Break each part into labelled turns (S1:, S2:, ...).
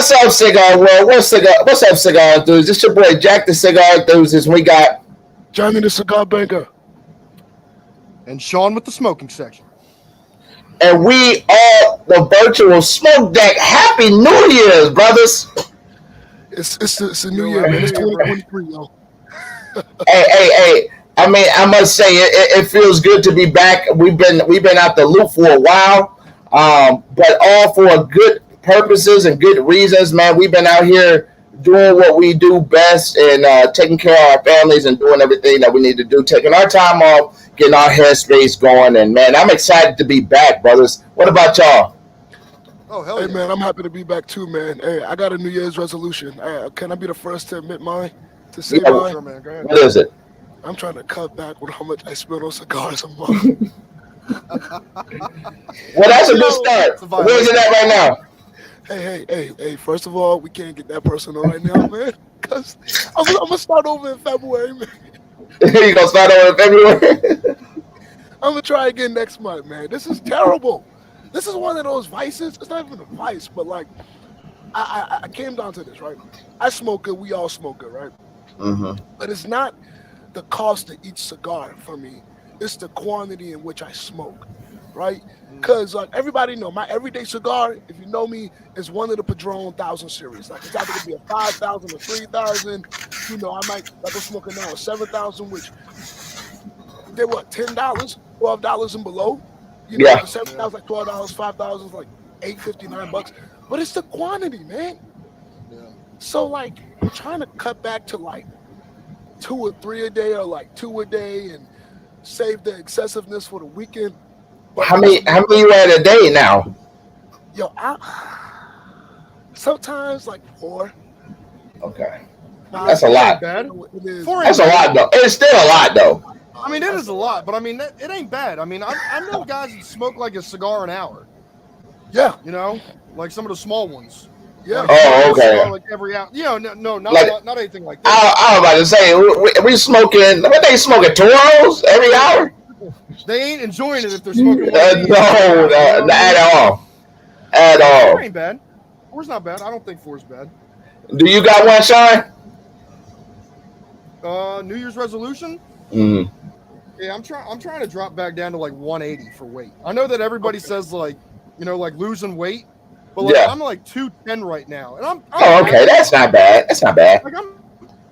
S1: What's up, cigar world? What's up, cigar enthusiasts? This your boy Jack, the cigar enthusiast. We got
S2: Johnny the cigar banker.
S3: And Sean with the smoking section.
S1: and we are the virtual smoke deck. Happy New Year's, brothers.
S2: It's a new year, man. It's 2023, yo.
S1: Hey. I mean, I must say it feels good to be back. We've been out the loop for a while, but all for good purposes and good reasons, man. We've been out here doing what we do best and taking care of our families and doing everything that we need to do, taking our time off, getting our headspace going. And, man, I'm excited to be back, brothers. What about y'all?
S3: Oh, hell
S2: Hey,
S3: yeah.
S2: man, I'm happy to be back, too, man. Hey, I got a New Year's resolution. Can I be the first to admit mine? To say
S1: Yeah,
S2: mine?
S3: Sure, man. Go ahead.
S1: What is it?
S2: I'm trying to cut back on how much I spend on cigars a month.
S1: Well, that's a good start. Where is it at right now?
S2: Hey, first of all, we can't get that person on right now, man. Because I'm going to start over in February, man.
S1: You going to start over in February?
S2: I'm going to try again next month, man. This is terrible. This is one of those vices. It's not even a vice, but like, I came down to this, right? I smoke it. We all smoke it, right?
S1: Mm-hmm.
S2: But it's not the cost of each cigar for me. It's the quantity in which I smoke, right? Because like everybody know, my everyday cigar, if you know me, is one of the Padron 1000 series. Like it's either gonna be a 5,000 or 3,000. You know, I might like I'm smoking now a 7,000, which they're what $10, $12 and below. You know,
S1: Yeah.
S2: the 7,000 like $12, 5,000 is like $8.59. But it's the quantity, man.
S3: Yeah.
S2: So like I'm trying to cut back to like 2 or 3 a day or like 2 a day and save the excessiveness for the weekend. But
S1: How many you at a day now?
S2: yo, sometimes like 4.
S1: Okay.
S2: 5.
S1: That's a lot.
S3: Bad.
S2: It is.
S3: 4
S1: That's a lot, though. It's still a lot, though.
S3: I mean, it is a lot, but I mean, it ain't bad. I mean, I know guys that smoke like a cigar an hour.
S2: Yeah,
S3: You know, like some of the small ones.
S2: yeah.
S3: Like,
S1: Oh, okay.
S3: Like every hour. You know, no, not
S1: Like-
S3: not anything like that.
S1: I was about to say, we smoking, what they smoking, Toros every hour?
S3: They ain't enjoying it if they're smoking.
S1: No, at all. At
S3: 4
S1: all.
S3: ain't bad. 4's not bad. I don't think 4's bad.
S1: Do you got one, Sean?
S3: New Year's resolution.
S1: Mm.
S3: Yeah, I'm trying to drop back down to like 180 for weight. I know that everybody says like, you know, like losing weight, but like
S1: Yeah.
S3: I'm like 210 right now, and I'm
S1: Oh, okay.
S3: happy.
S1: That's not bad. That's not bad.
S3: Like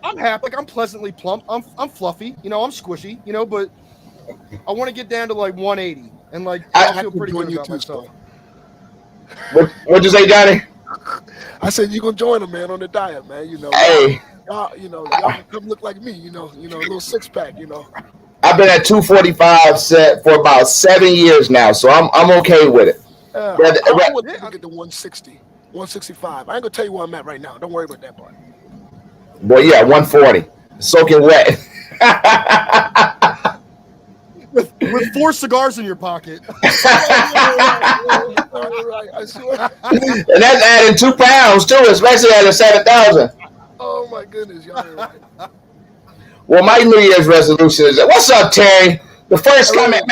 S3: I'm happy. Like I'm pleasantly plump. I'm fluffy. You know, I'm squishy. You know, but I want to get down to like 180, and like I feel pretty good about myself.
S1: What'd you say, Johnny?
S2: I said you gonna join them, man, on the diet, man. You know,
S1: Hey,
S2: y'all can come look like me. You know, a little 6-pack. You know,
S1: I've been at 245 set for about 7 years now, so I'm okay with it.
S2: I would get to 160, 165. I ain't gonna tell you where I'm at right now. Don't worry about that part.
S1: Boy, yeah, 140. Soaking wet.
S3: With 4 cigars in your pocket.
S2: Right, I swear.
S1: And that's adding 2 pounds, too, especially at a 7,000.
S2: Oh my goodness, y'all are right.
S1: Well, my New Year's resolution is, what's up, Terry? The first comment.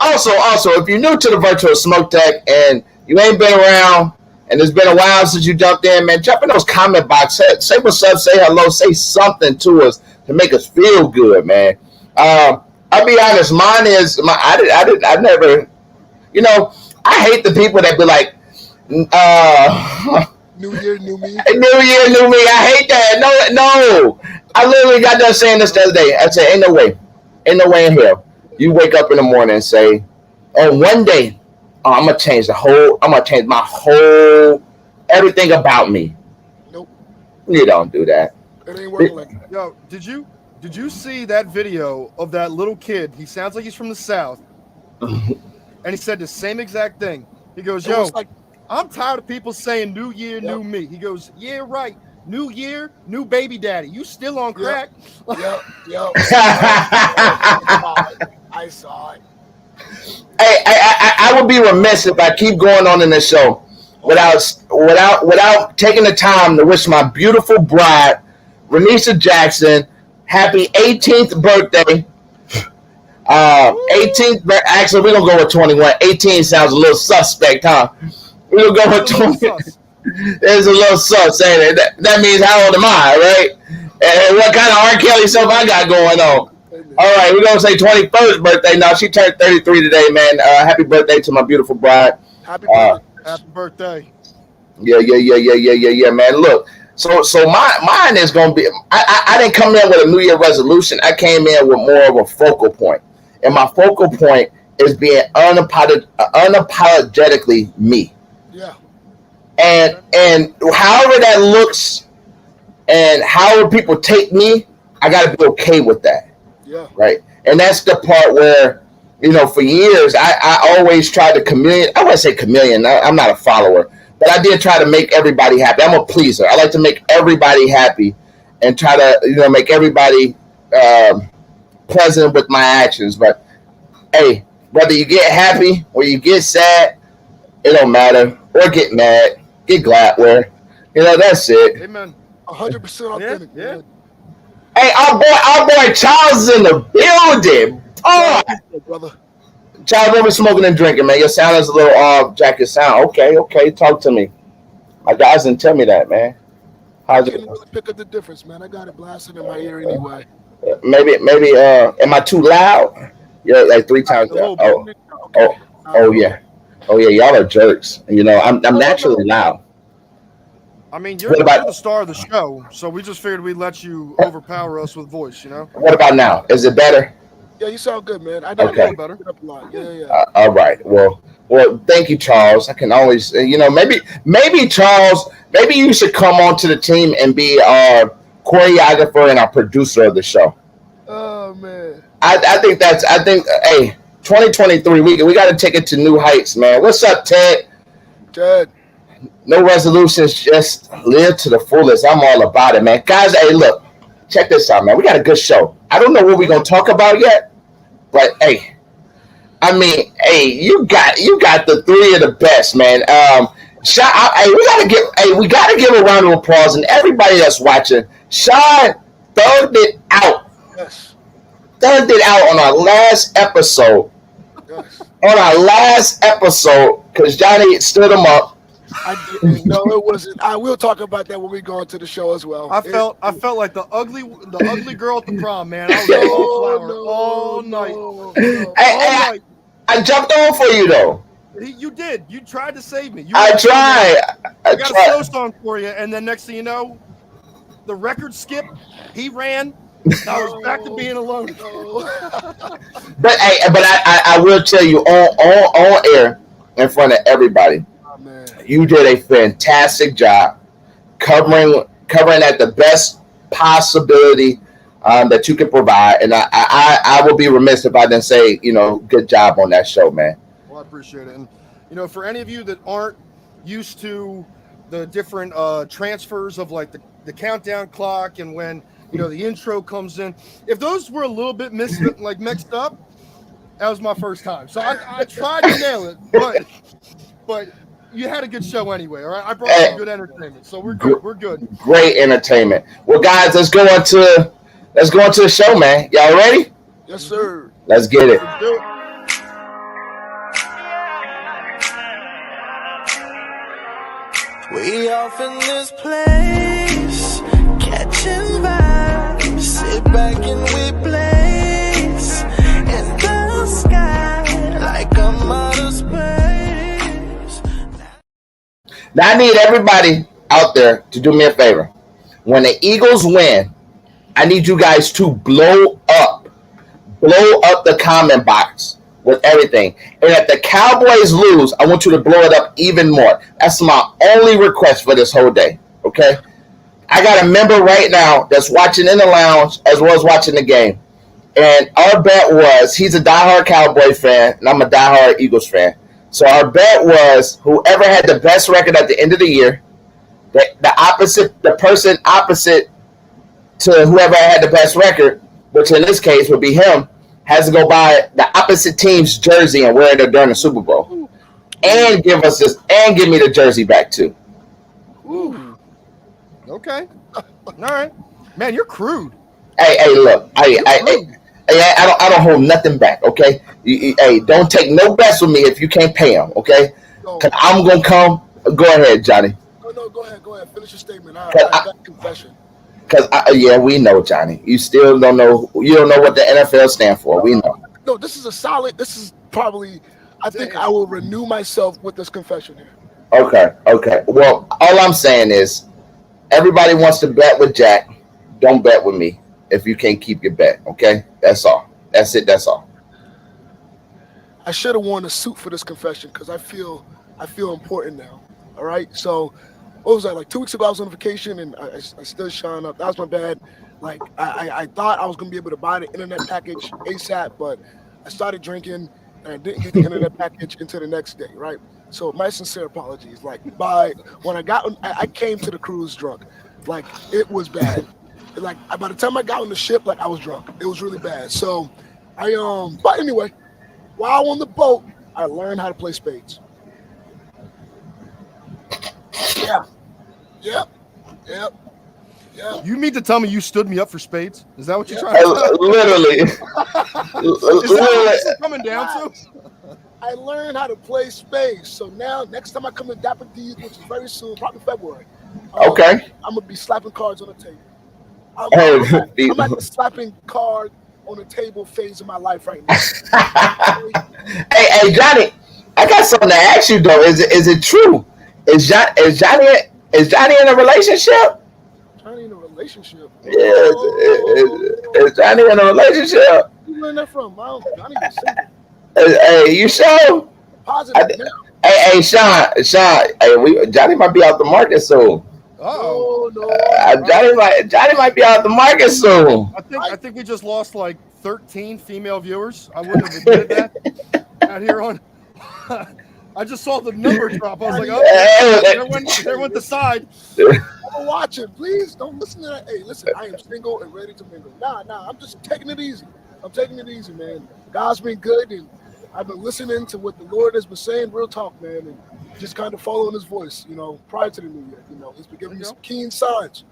S1: Also, if you're new to the Virtual Smoke Tech and you ain't been around and it's been a while since you jumped in, man, jump in those comment boxes. Say what's up, say hello, say something to us to make us feel good, man. I'll be honest, mine is, I never, you know, I hate the people that be like,
S2: New year, new me.
S1: New year, new me. I hate that. No. I literally got done saying this the other day. I said, ain't no way in hell. You wake up in the morning and say, oh, one day, I'm gonna change my whole everything about me.
S2: Nope.
S1: You don't do that.
S2: It ain't working like that.
S3: Yo, did you see that video of that little kid? He sounds like he's from the South, and he said the same exact thing. He goes,
S2: It
S3: yo,
S2: was like,
S3: I'm tired of people saying new year, new me. He goes, yeah, right. New year, new baby daddy. You still on crack?
S2: Yep. I saw it.
S1: Hey, I would be remiss if I keep going on in this show without taking the time to wish my beautiful bride, Renisha Jackson, happy 18th birthday. 18th, actually, we're going to go with 21. 18 sounds a little suspect, huh? We're going to go with 20. There's a little sauce saying it. That means how old am I, right? And what kind of R. Kelly stuff I got going on? All right, we're gonna say 21st birthday. Now she turned 33 today, man. Happy birthday to my beautiful bride.
S2: Happy birthday.
S3: Happy birthday.
S1: Yeah, man. Look, so mine is gonna be. I didn't come in with a New Year resolution. I came in with more of a focal point, and my focal point is being unapologetically me.
S2: Yeah.
S1: And however that looks, and however people take me, I got to be okay with that.
S2: Yeah.
S1: Right. And that's the part where, for years I always tried to chameleon. I wouldn't say chameleon. I'm not a follower. But I did try to make everybody happy. I'm a pleaser. I like to make everybody happy and try to, make everybody pleasant with my actions. But, hey, whether you get happy or you get sad, it don't matter. Or get mad, get glad. That's it.
S3: Amen.
S2: 100% authentic.
S3: Yeah.
S1: Hey, our boy Charles is in the building. Oh,
S2: brother.
S1: Charles, what we smoking and drinking, man? Your sound is a little off, Jack. Your sound. Okay. Talk to me. My guys didn't tell me that, man.
S2: I can't really pick up the difference, man. I got it blasting in my ear anyway.
S1: Maybe. Am I too loud? Yeah, like 3 times. Oh yeah. Y'all are jerks. I'm naturally loud.
S3: I mean, you're the star of the show, so we just figured we'd let you overpower us with voice.
S1: What about now? Is it better?
S2: Yeah, you sound good, man. I know
S1: okay.
S2: Better. Up a lot. Yeah.
S1: All right. Well, thank you, Charles. I can always, maybe Charles, maybe you should come onto the team and be our choreographer and our producer of the show.
S2: Oh man.
S1: I think, hey, 2023, we got to take it to new heights, man. What's up, Ted?
S2: Ted.
S1: No resolutions, just live to the fullest. I'm all about it, man. Guys, hey, look, check this out, man. We got a good show. I don't know what we're gonna talk about yet, but hey, you got the 3 of the best, man. Sean, we gotta give a round of applause, and everybody that's watching. Sean thugged it out.
S2: Yes.
S1: Thugged it out on our last episode.
S2: Yes.
S1: On our last episode, because Johnny stood him up.
S2: I didn't. No, it wasn't. I will talk about that when we go into the show as well.
S3: I felt like the ugly girl at the prom, man. I was all night.
S1: I jumped on for you though.
S3: You did. You tried to save me.
S1: I tried.
S3: I got a slow song for you, and then next thing you know, the record skipped. He ran. I was back to being alone.
S1: But I will tell you on air in front of everybody. You did a fantastic job covering at the best possibility that you can provide, and I will be remiss if I didn't say good job on that show, man.
S3: Well, I appreciate it, and for any of you that aren't used to the different transfers of like the countdown clock and when the intro comes in, if those were a little bit mixed up, that was my first time, so I tried to nail it, but. You had a good show anyway, all right? I brought you good entertainment, so we're good. We're good.
S1: Great entertainment. Well, guys, let's go into the show, man. Y'all ready?
S2: Yes, sir.
S1: Let's get it.
S2: Let's do it.
S4: We off in this place, catching vibes, sit back and we blaze in the sky like I'm out of space.
S1: Now, I need everybody out there to do me a favor. When the Eagles win, I need you guys to blow up the comment box with everything. And if the Cowboys lose, I want you to blow it up even more. That's my only request for this whole day, okay? I got a member right now that's watching in the lounge as well as watching the game. And our bet was, he's a diehard Cowboy fan, and I'm a diehard Eagles fan. So our bet was whoever had the best record at the end of the year, the person opposite to whoever had the best record, which in this case would be him, has to go buy the opposite team's jersey and wear it during the Super Bowl, and give me the jersey back too.
S3: Ooh. Okay. All right, man, you're crude.
S1: Hey, look, I don't hold nothing back, okay? Hey, don't take no bets with me if you can't pay them, okay? Because I'm going to come. Go ahead, Johnny.
S2: No, Go ahead. Finish your statement. I got a confession.
S1: Because yeah, we know, Johnny. You still don't know. You don't know what the NFL stands for. We know.
S2: No, this is a solid. This is probably. I think I will renew myself with this confession here.
S1: Okay. Well, all I'm saying is, everybody wants to bet with Jack. Don't bet with me if you can't keep your bet. Okay, that's all. That's it. That's all.
S2: I should have worn a suit for this confession because I feel important now. All right, so what was that, like 2 weeks ago? I was on vacation and I still shine up. That was my bad. Like I thought I was gonna be able to buy the internet package ASAP, but I started drinking and I didn't get the internet package until the next day. Right. So my sincere apologies. Like when I came to the cruise drunk. Like it was bad. Like by the time I got on the ship, like I was drunk. It was really bad. So but anyway, while on the boat, I learned how to play spades. Yep.
S3: You mean to tell me you stood me up for spades? Is that what you're trying to say?
S1: Literally.
S3: Is that what this is coming down to?
S2: I learned how to play spades. So now, next time I come to Dapper D's, which is very soon, probably February,
S1: Okay.
S2: I'm going to be slapping cards on the table. I'm at the slapping card on the table phase of my life right now.
S1: Hey, Johnny, I got something to ask you though. Is it true? Is Johnny in a relationship?
S2: Johnny in a relationship?
S1: Yeah, is Johnny in a relationship?
S2: Where you learn that from? Johnny was single.
S1: Hey, you sure?
S2: Positive now.
S1: Hey, Sean. Hey, Johnny might be out the market soon.
S2: No.
S1: Johnny might be out the market soon.
S3: I think we just lost like 13 female viewers. I wouldn't have admitted that out here on. I just saw the number drop. I was like, oh, there went the side.
S2: I'm watching. Please don't listen to that. Hey, listen, I am single and ready to mingle. Nah, I'm just taking it easy. I'm taking it easy, man. God's been good, and I've been listening to what the Lord has been saying, real talk, man, and just kind of following his voice, prior to the new year. He's been giving me some keen signs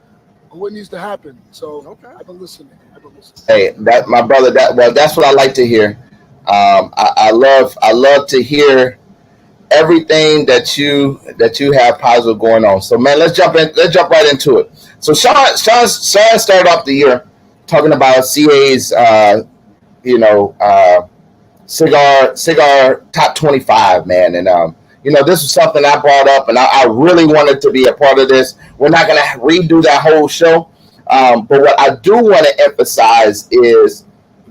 S2: on what needs to happen. So I've been listening.
S1: Hey, that my brother. That's what I like to hear. I love to hear everything that you have positive going on. So man, let's jump right into it. So Sean started off the year talking about CA's cigar top 25, man, and this was something I brought up, and I really wanted to be a part of this. We're not going to redo that whole show, but what I do want to emphasize is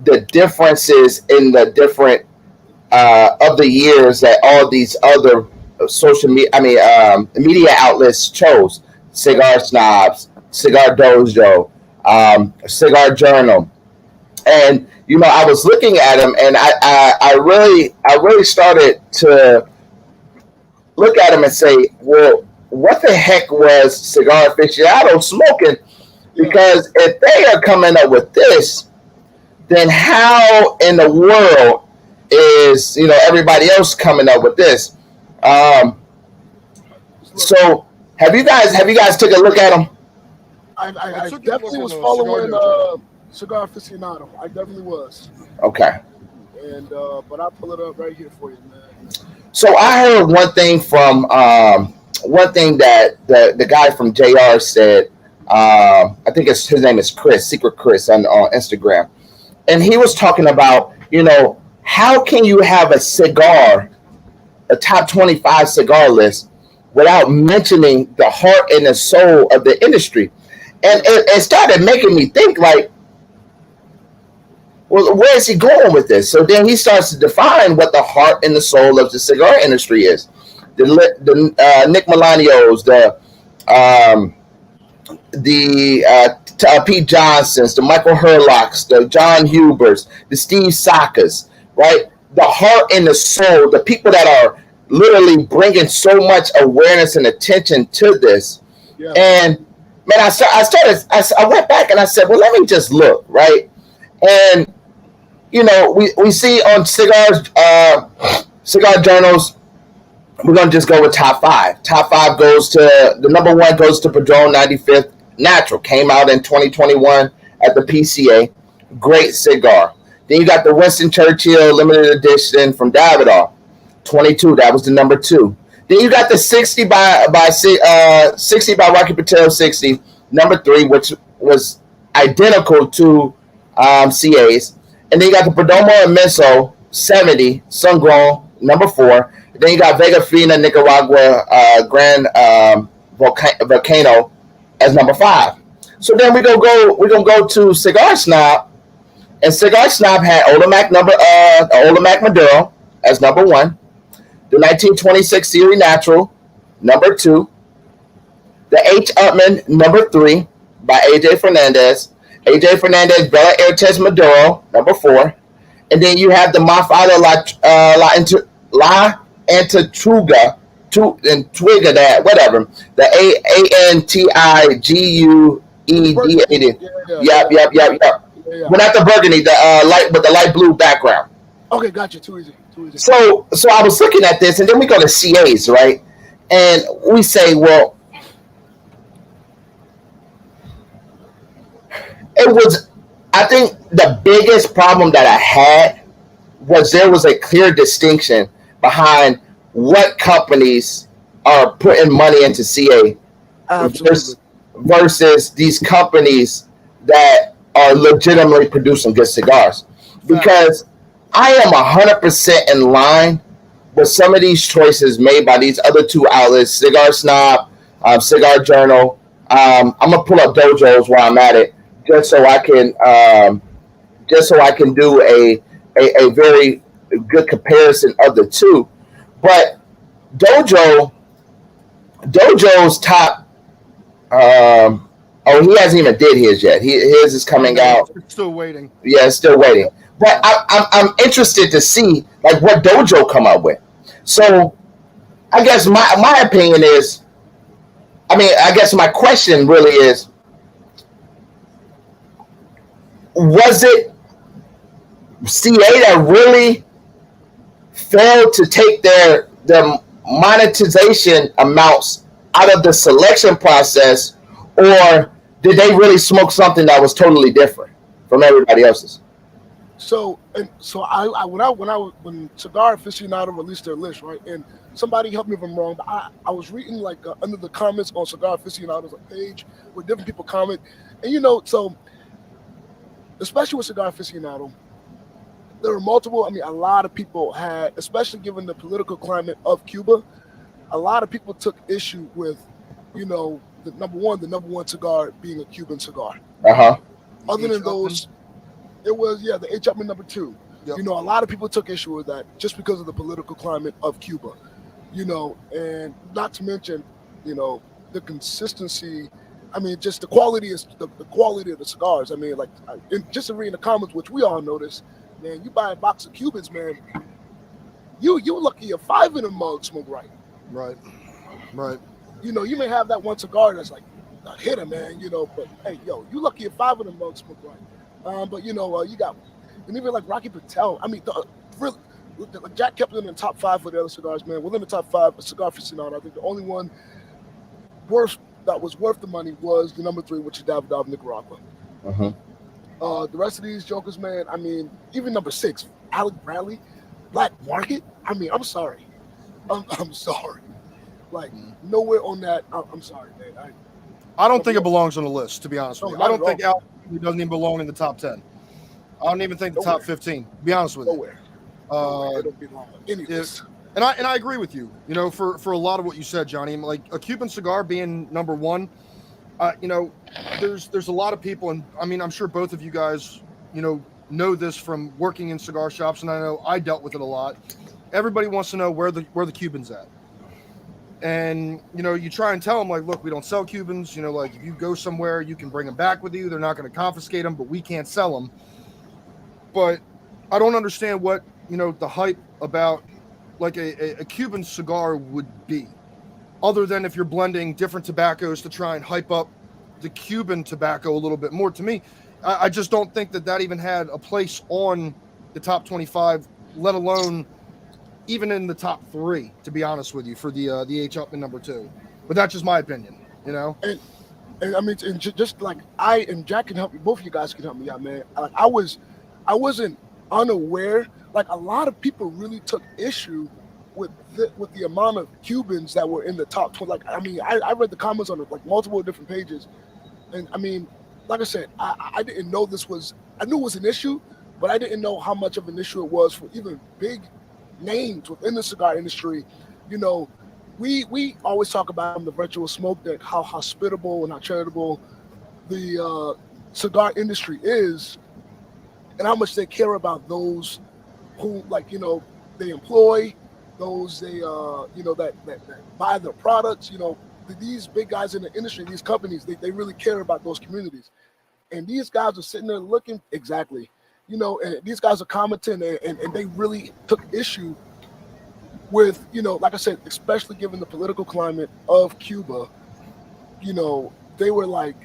S1: the differences in the different of the years that all these other media outlets chose. Cigar Snobs, Cigar Dojo, Cigar Journal, and I was looking at them, and I really started to look at them and say, well, what the heck was Cigar Aficionado smoking? Because if they are coming up with this, then how in the world is everybody else coming up with this? So have you guys took a look at them?
S2: I definitely was following Cigar Aficionado. I definitely was.
S1: Okay.
S2: And but I'll pull it up right here for you, man.
S1: So I heard one thing that the guy from JR said. I think his name is Chris, Secret Chris on Instagram, and he was talking about how can you have a top 25 cigar list without mentioning the heart and the soul of the industry, and it started making me think like, well, where is he going with this? So then he starts to define what the heart and the soul of the cigar industry is. The Nick Melanios, the Pete Johnsons, the Michael Herlocks, the John Hubers, the Steve Sakas, right? The heart and the soul, the people that are literally bringing so much awareness and attention to this. Yeah. And man, I went back and I said, well, let me just look, right? And we see on cigar journals, we're gonna just go with top 5. Top 5 goes to the number 1 goes to Padron 95th Natural. Came out in 2021 at the PCA. Great cigar. Then you got the Winston Churchill limited edition from Davidoff, 22. That was the number 2. Then you got the 60 60 by Rocky Patel 60, number 3, which was identical to CA's. And then you got the Perdomo and Meso 70, sun grown, number 4. Then you got Vega Fina Nicaragua Grand Volcano as number 5. So then we're gonna go to Cigar Snob, and Cigar Snob had Olamac Maduro as number 1, the 1926 Series Natural number 2, the H. Upman number 3 by AJ Fernandez, Bella Ertes Maduro number 4, and then you have the Mafada La Antitruga and Twiga, that whatever, the ANTIGUED. Yep.
S2: Yeah.
S1: But not the burgundy, the light blue background.
S2: Okay, gotcha. Too easy.
S1: So I was looking at this, and then we go to CA's, right? And we say, well, I think the biggest problem that I had was there was a clear distinction behind what companies are putting money into CA versus these companies that are legitimately producing good cigars. Because I am 100% in line with some of these choices made by these other 2 outlets, Cigar Snob, Cigar Journal. I'm gonna pull up Dojo's while I'm at it, just so I can do a very good comparison of the 2. But Dojo's top. He hasn't even did his yet. His is coming out.
S3: Still waiting.
S1: Yeah, still waiting. But I'm interested to see like what Dojo come up with. So I guess my opinion is, I guess my question really is, was it CA that really failed to take their monetization amounts out of the selection process, or did they really smoke something that was totally different from everybody else's?
S2: So when Cigar Aficionado released their list, right, and somebody help me if I'm wrong, but I was reading like under the comments on Cigar Aficionado's page where different people comment, and so especially with Cigar Aficionado, there were multiple. A lot of people had, especially given the political climate of Cuba, a lot of people took issue with, the number one cigar being a Cuban cigar. Other than those, it was the H. Upman number 2. Yep. A lot of people took issue with that just because of the political climate of Cuba. And not to mention, the consistency. Just the quality is the quality of the cigars. Just to read in the comments, which we all notice, man, you buy a box of Cubans, man, you lucky if 5 in a mug smoke right.
S3: Right.
S2: You may have that one cigar that's like a hitter, man, but hey, you lucky if 5 of them mugs smoke right. But you got, and even like Rocky Patel, really, Jack kept it in the top 5 for the other cigars, man. Within the top 5, Cigar Aficionado, I think the only one that was worth the money was the number 3, which is Davidoff Nicaragua. The rest of these jokers, man, even number 6, Alec Bradley, Black Market. I'm sorry. I'm sorry. Like, nowhere on that. I'm sorry, man.
S3: I don't think it belongs on the list, to be honest with you. I don't think
S2: Al
S3: doesn't even belong in the top 10. I don't even think the top 15, to be honest with you.
S2: Nowhere. It don't belong on any list.
S3: And I agree with you, for a lot of what you said, Johnny. Like a Cuban cigar being number 1, there's a lot of people, and I'm sure both of you guys, know this from working in cigar shops, and I know I dealt with it a lot. Everybody wants to know where the Cuban's at. And, you try and tell them, like, look, we don't sell Cubans. Like, if you go somewhere, you can bring them back with you. They're not going to confiscate them, but we can't sell them. But I don't understand what, the hype about, like, a Cuban cigar would be, other than if you're blending different tobaccos to try and hype up the Cuban tobacco a little bit more. To me, I just don't think that even had a place on the top 25, let alone even in the top 3, to be honest with you, for the H. Upman number 2. But that's just my opinion, And
S2: just like and Jack can help me, both of you guys can help me out, man. Like I wasn't unaware. Like a lot of people really took issue with the amount of Cubans that were in the top 20, like I mean, I read the comments on like multiple different pages, and I mean, like I said, I didn't know this was. I knew it was an issue, but I didn't know how much of an issue it was for even big names within the cigar industry. You know, we always talk about in the virtual smoke deck how hospitable and how charitable the cigar industry is, and how much they care about those who, like, you know, they employ, those they that buy their products. You know, these big guys in the industry, these companies, they really care about those communities. And these guys are sitting there looking exactly, you know, and these guys are commenting, and they really took issue with, you know, like I said, especially given the political climate of Cuba. You know, they were like,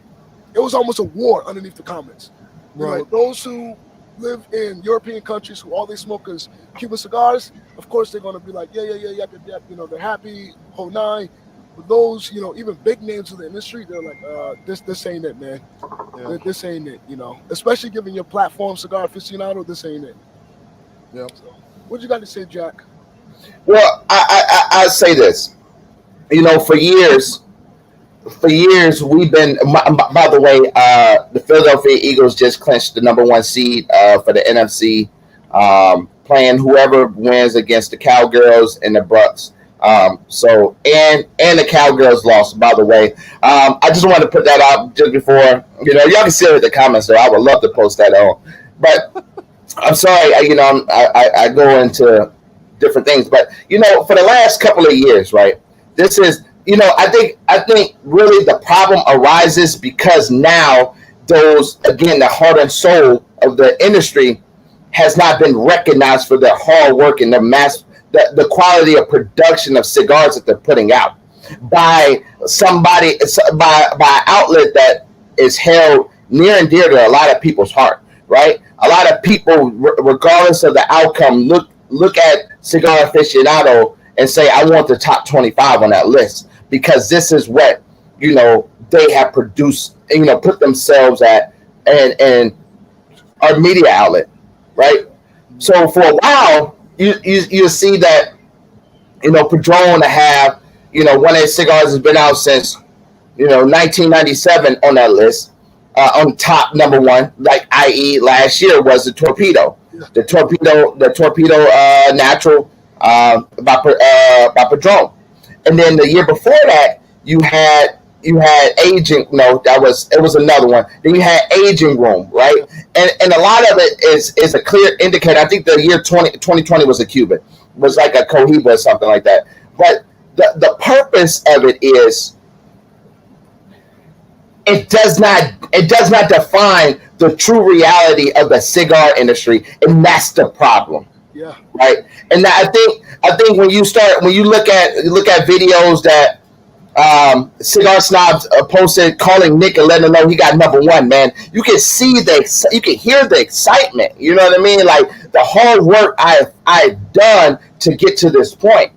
S2: it was almost a war underneath the comments. You know, those who live in European countries who all they smoke is Cuban cigars, of course they're going to be like, yeah, you know, they're happy, whole nine. But those, you know, even big names in the industry, they're like, this ain't it, man. Yeah. This ain't it, you know. Especially given your platform, Cigar Aficionado, this ain't it.
S3: Yeah.
S2: So, what you got to say, Jack?
S1: Well, I say this. You know, for years we've been. By the way, the Philadelphia Eagles just clinched the #1 seed for the NFC, playing whoever wins against the Cowgirls and the Bucks. So and the Cowgirls lost, by the way. I just wanted to put that out just before, you know, y'all can see it in the comments, so I would love to post that on. But I'm sorry, you know, I go into different things, but you know, for the last couple of years, right? This is, you know, I think really the problem arises because now those, again, the heart and soul of the industry has not been recognized for their hard work and the quality of production of cigars that they're putting out by somebody, by an outlet that is held near and dear to a lot of people's heart, right? A lot of people, regardless of the outcome, look at Cigar Aficionado and say, I want the top 25 on that list because this is what, you know, they have produced, you know, put themselves at, and our media outlet, right? So for a while, you see that, you know, Padron to have, you know, one of his cigars has been out since, you know, 1997 on that list, on top #1, like, i.e. last year was the Torpedo. The Torpedo Natural by Padron. And then the year before that, you had Aging. No, it was another one. Then you had Aging Room, right? And a lot of it is a clear indicator. I think the year 2020 was a Cuban. It was like a Cohiba or something like that. But the purpose of it is it does not define the true reality of the cigar industry, and that's the problem.
S2: Yeah.
S1: Right. And I think when you look at videos that Cigar Snobs posted calling Nick and letting him know he got #1, man, you can see you can hear the excitement. You know what I mean? Like the hard work I've done to get to this point,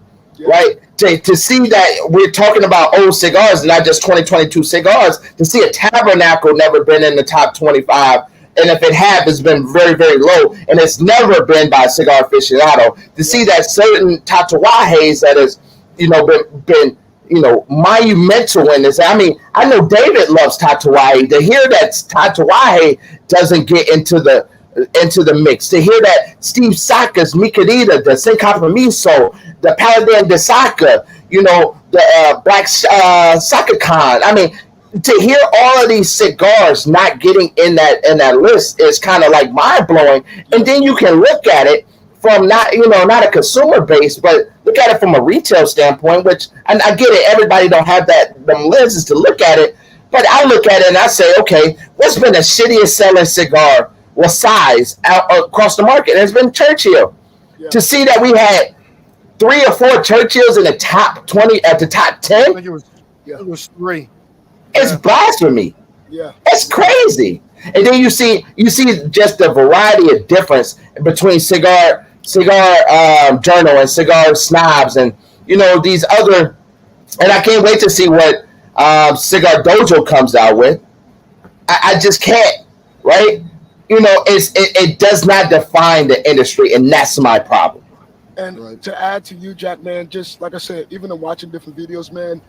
S1: right? To see that we're talking about old cigars, not just 2022 cigars. To see a Tabernacle never been in the top 25. And if it have, it's been very, very low. And it's never been by Cigar Aficionado. To see that certain Tatuajes that has, you know, been you know, monumental in this. I mean, I know David loves Tatuaje. To hear that Tatuaje doesn't get into the mix. To hear that Steve Saka's Mi Querida, the Sin Compromiso, the Paladin de Saka, you know, the Black Saka Khan. I mean, to hear all of these cigars not getting in that list is kind of like mind blowing. And then you can look at it from not a consumer base, but look at it from a retail standpoint. Which, and I get it, everybody don't have them lenses to look at it. But I look at it and I say, okay, what's been the shittiest selling cigar? What size out across the market? And it's been Churchill. Yeah. To see that we had 3 or 4 Churchills in the top 20 at the top 10.
S3: I think it was 3.
S1: It's blasphemy.
S2: Yeah,
S1: it's crazy. And then you see just the variety of difference between cigar journal and Cigar Snobs, and you know these other. And I can't wait to see what Cigar Dojo comes out with. I just can't, right? You know, it does not define the industry, and that's my problem.
S2: And
S3: Right.
S2: to add to you, Jack, man, just like I said, even in watching different videos, man,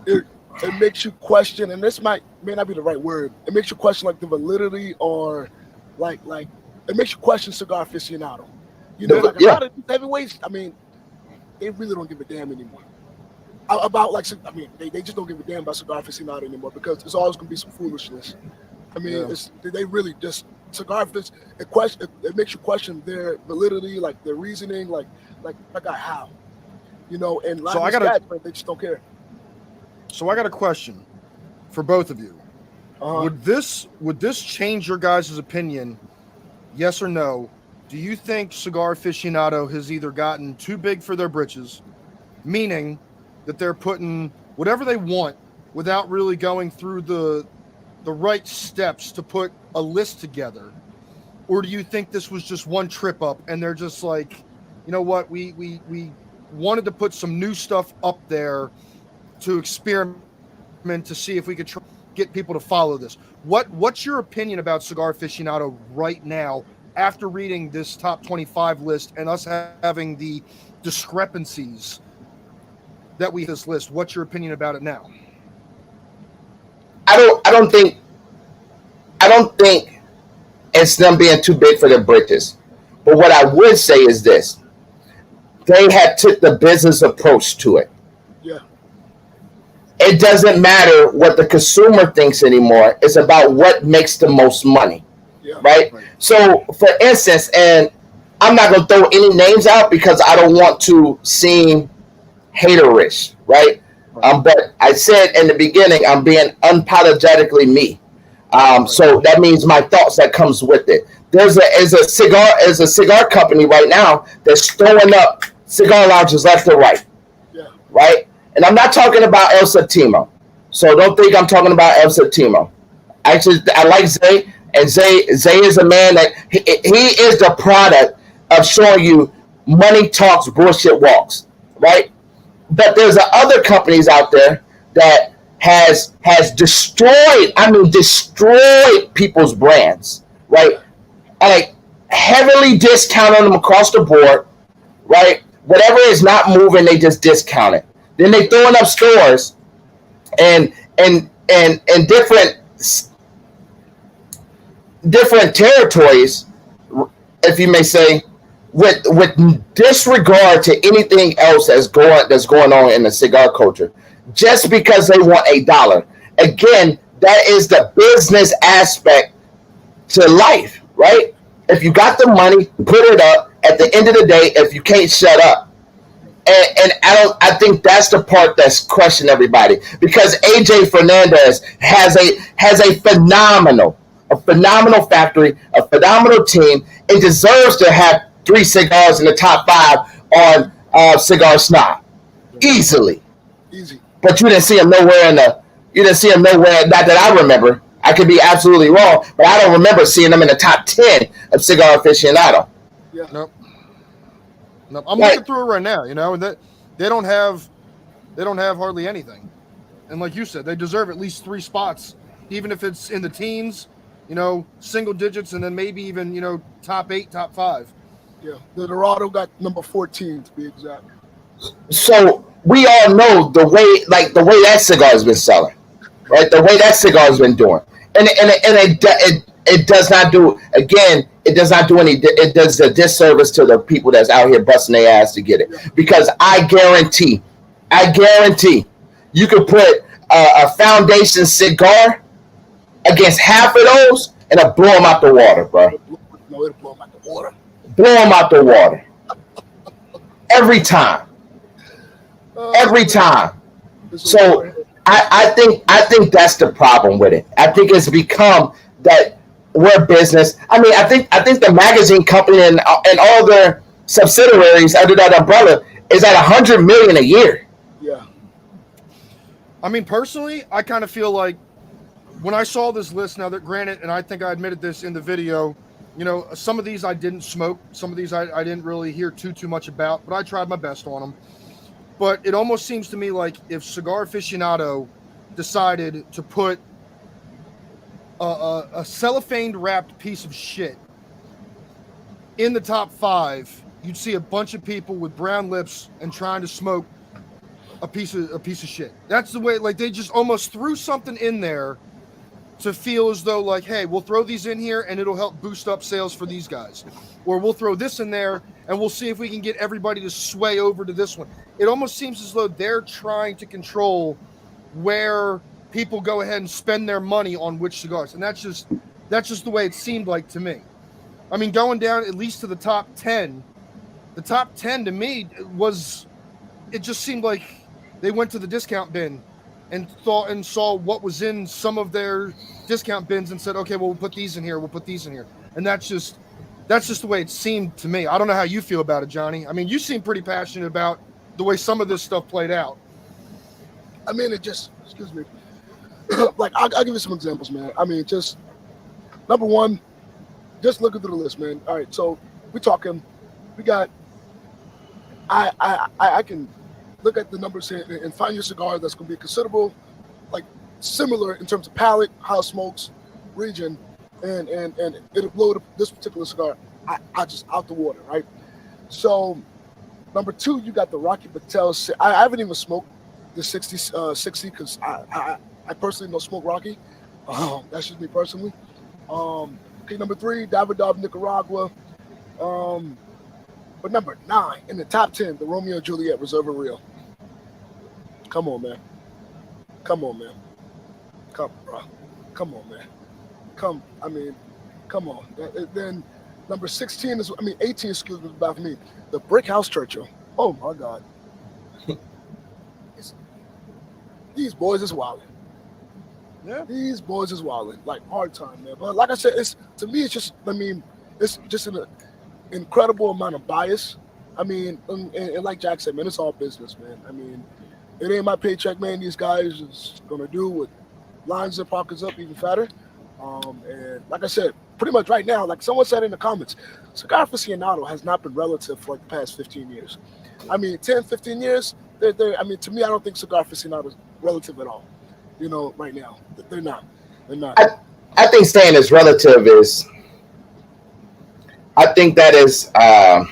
S2: it it makes you question, and this may not be the right word. It makes you question like the validity or like it makes you question cigar aficionado. You know, like a
S1: Yeah.
S2: lot of these heavyweights, I mean, they really don't give a damn anymore about like I mean, they just don't give a damn about cigar aficionado anymore because it's always gonna be some foolishness. I mean,
S3: Yeah.
S2: they really just cigar aficionados. It makes you question their validity, like their reasoning, like how, you know. And a lot
S3: So
S2: of
S3: I
S2: these
S3: gotta-
S2: guys, man, they just don't care.
S3: So I got a question for both of you.
S2: Uh-huh.
S3: Would this change your guys' opinion? Yes or no? Do you think cigar aficionado has either gotten too big for their britches, meaning that they're putting whatever they want without really going through the right steps to put a list together? Or do you think this was just one trip up and they're just like, you know what, we wanted to put some new stuff up there to experiment to see if we could get people to follow this? What's your opinion about cigar aficionado right now after reading this top 25 list and us having the discrepancies that we this list? What's your opinion about it now?
S1: I don't think it's them being too big for their britches. But what I would say is this: they had took the business approach to it.
S2: Yeah,
S1: It doesn't matter what the consumer thinks anymore. It's about what makes the most money,
S2: yeah,
S1: right?
S3: Right.
S1: So, for instance, and I'm not going to throw any names out because I don't want to seem haterish, right? But I said in the beginning, I'm being unapologetically me. So that means my thoughts that comes with it. There's a cigar company right now that's throwing up cigar lounges left and right,
S2: yeah,
S1: right? And I'm not talking about El Septimo. So don't think I'm talking about El Septimo. Actually, I like Zay, and Zay is a man that he is the product of showing you money talks, bullshit walks, right? But there's other companies out there that has destroyed, I mean, destroyed people's brands, right? Like heavily discounting them across the board, right? Whatever is not moving, they just discount it. Then they throwing up stores and different territories, if you may say, with disregard to anything else that's going on in the cigar culture, just because they want $1. Again, that is the business aspect to life, right? If you got the money, put it up. At the end of the day, if you can't shut up, and I think that's the part that's crushing everybody, because AJ Fernandez has a phenomenal factory, a phenomenal team, and deserves to have 3 cigars in the top 5 on Cigar Snob easily.
S2: easy.
S1: But you didn't see him nowhere not that I remember. I could be absolutely wrong, but I don't remember seeing them in the top 10 of Cigar Aficionado.
S2: Yeah,
S3: Nope. I'm
S1: Right.
S3: looking through it right now, you know, and that they don't have hardly anything. And like you said, they deserve at least 3 spots, even if it's in the teens, you know, single digits, and then maybe even, you know, top 8, top 5.
S2: yeah. The Dorado got number 14 to be exact.
S1: So we all know the way that cigar has been selling, right? The way that cigar has been doing, and it does not do, again, it does not do it does a disservice to the people that's out here busting their ass to get it, because I guarantee you could put a foundation cigar against half of those and it'll blow them out the water, bro.
S2: No, it'll blow them out the water.
S1: Blow them out the water every time. Every time. So I think that's the problem with it. I think it's become that we're business. I mean, I think the magazine company and all their subsidiaries under that umbrella is at $100 million a year.
S2: Yeah,
S3: I mean, personally, I kind of feel like when I saw this list, now that granted, and I think I admitted this in the video, you know, some of these I didn't smoke. Some of these I didn't really hear too much about, but I tried my best on them. But it almost seems to me like if Cigar Aficionado decided to put a cellophane wrapped piece of shit in the top 5, you'd see a bunch of people with brown lips and trying to smoke a piece of shit. That's the way, like, they just almost threw something in there to feel as though, like, hey, we'll throw these in here and it'll help boost up sales for these guys. Or we'll throw this in there and we'll see if we can get everybody to sway over to this one. It almost seems as though they're trying to control where people go ahead and spend their money on which cigars. And that's just the way it seemed like to me. I mean, going down at least to the top 10 to me it just seemed like they went to the discount bin and thought and saw what was in some of their discount bins and said, okay, well, we'll put these in here. We'll put these in here. And that's just the way it seemed to me. I don't know how you feel about it, Johnny. I mean, you seem pretty passionate about the way some of this stuff played out.
S2: I mean, it just, excuse me. Like, I'll give you some examples, man. I mean, just, number one, just looking through the list, man. All right, so we got, I can look at the numbers here and find your cigar that's going to be considerable, like, similar in terms of palate, how it smokes, region, and it'll blow this particular cigar I just out the water, right? So, number two, you got the Rocky Patel. I haven't even smoked the 60 because I personally don't smoke Rocky. That's just me personally. Okay, number three, Davidoff, Nicaragua. But number 9 in the top 10, the Romeo and Juliet Reserve and Real. Come on, man. Come on, man. Come, bro. Come on, man. Come on. Then number 18, excuse me, about me. The Brick House Churchill. Oh my God. These boys is wilding.
S3: Yeah.
S2: These boys is wilding. Like, hard time, man. But like I said, it's just an incredible amount of bias. I mean, and like Jack said, man, it's all business, man. I mean, it ain't my paycheck, man. These guys is gonna do what lines their pockets up even fatter. And like I said, pretty much right now, like someone said in the comments, cigar aficionado has not been relative for like the past 15 years. I mean, 10, 15 years, I mean, to me, I don't think cigar aficionado is relative at all. You know, right now, they're not.
S1: I think saying is relative is. I think that is. I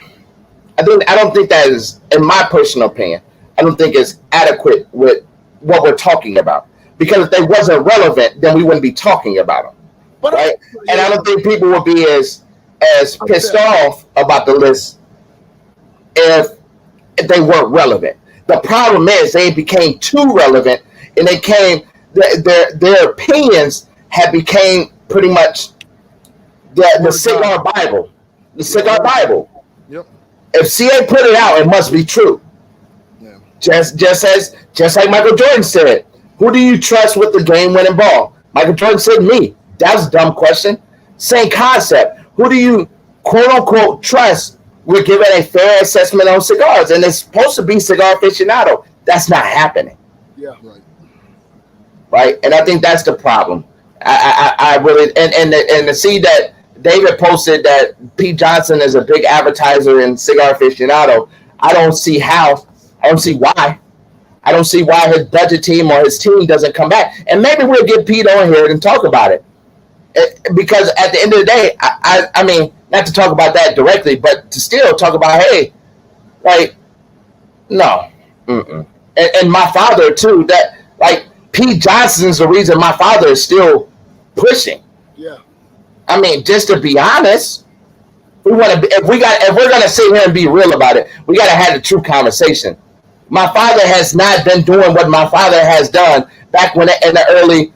S1: don't think that is, in my personal opinion, I don't think it's adequate with what we're talking about. Because if they wasn't relevant, then we wouldn't be talking about them,
S2: but
S1: right? And I don't think people would be as pissed off about the list if they weren't relevant. The problem is they became too relevant, and they came their opinions had became pretty much the cigar Bible, the cigar Bible.
S3: Yep.
S1: If CA put it out, it must be true.
S3: Yeah.
S1: Just like Michael Jordan said. Who do you trust with the game-winning ball? Michael Jordan said me. That was a dumb question. Same concept. Who do you, quote-unquote, trust with giving a fair assessment on cigars? And it's supposed to be cigar aficionado. That's not happening.
S2: Yeah.
S1: Right? And I think that's the problem. I really, and to see that David posted that Pete Johnson is a big advertiser in cigar aficionado, I don't see why. I don't see why his budget team or his team doesn't come back. And maybe we'll get Pete on here and talk about it. Because at the end of the day, I mean, not to talk about that directly, but to still talk about, hey, like, no. Mm-mm. And my father, too, that, like, Pete Johnson's the reason my father is still pushing.
S2: Yeah.
S1: I mean, just to be honest, if we're going to sit here and be real about it, we got to have the true conversation. My father has not been doing what my father has done back when in the early